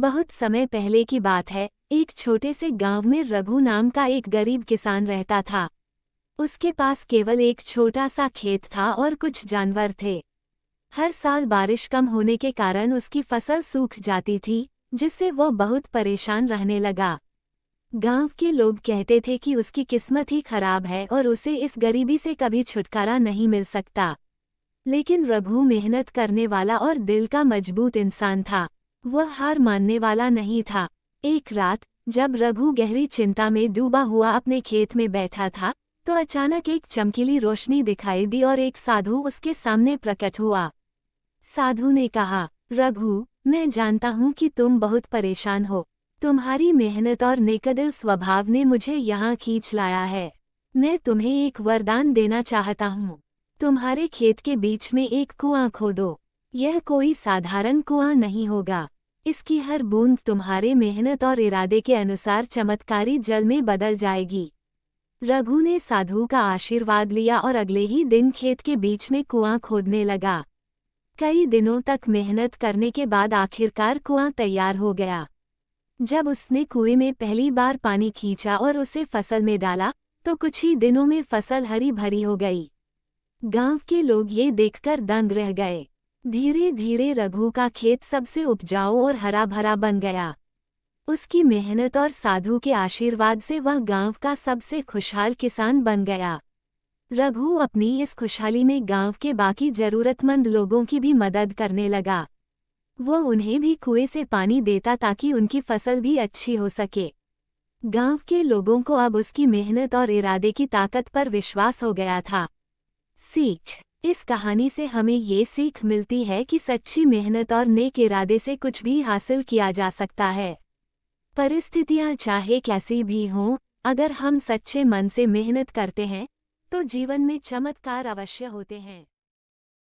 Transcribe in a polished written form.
बहुत समय पहले की बात है। एक छोटे से गांव में रघु नाम का एक गरीब किसान रहता था। उसके पास केवल एक छोटा सा खेत था और कुछ जानवर थे। हर साल बारिश कम होने के कारण उसकी फसल सूख जाती थी, जिससे वो बहुत परेशान रहने लगा। गांव के लोग कहते थे कि उसकी किस्मत ही खराब है और उसे इस गरीबी से कभी छुटकारा नहीं मिल सकता। लेकिन रघु मेहनत करने वाला और दिल का मजबूत इंसान था। वह हार मानने वाला नहीं था। एक रात, जब रघु गहरी चिंता में डूबा हुआ अपने खेत में बैठा था, तो अचानक एक चमकीली रोशनी दिखाई दी और एक साधु उसके सामने प्रकट हुआ। साधु ने कहा, रघु, मैं जानता हूँ कि तुम बहुत परेशान हो। तुम्हारी मेहनत और नेकदिल स्वभाव ने मुझे यहाँ खींच लाया है। मैं तुम्हें एक वरदान देना चाहता हूँ। तुम्हारे खेत के बीच में एक कुआं खोदो। यह कोई साधारण कुआं नहीं होगा। इसकी हर बूंद तुम्हारे मेहनत और इरादे के अनुसार चमत्कारी जल में बदल जाएगी। रघु ने साधु का आशीर्वाद लिया और अगले ही दिन खेत के बीच में कुआं खोदने लगा। कई दिनों तक मेहनत करने के बाद आखिरकार कुआं तैयार हो गया। जब उसने कुएं में पहली बार पानी खींचा और उसे फसल में डाला, तो कुछ ही दिनों में फसल हरी भरी हो गई। गांव के लोग ये देखकर दंग रह गए। धीरे धीरे रघु का खेत सबसे उपजाऊ और हरा भरा बन गया। उसकी मेहनत और साधु के आशीर्वाद से वह गांव का सबसे खुशहाल किसान बन गया। रघु अपनी इस खुशहाली में गांव के बाकी जरूरतमंद लोगों की भी मदद करने लगा। वो उन्हें भी कुएं से पानी देता ताकि उनकी फसल भी अच्छी हो सके। गांव के लोगों को अब उसकी मेहनत और इरादे की ताकत पर विश्वास हो गया था। सीख: इस कहानी से हमें ये सीख मिलती है कि सच्ची मेहनत और नेक इरादे से कुछ भी हासिल किया जा सकता है। परिस्थितियां चाहे कैसी भी हों, अगर हम सच्चे मन से मेहनत करते हैं, तो जीवन में चमत्कार अवश्य होते हैं।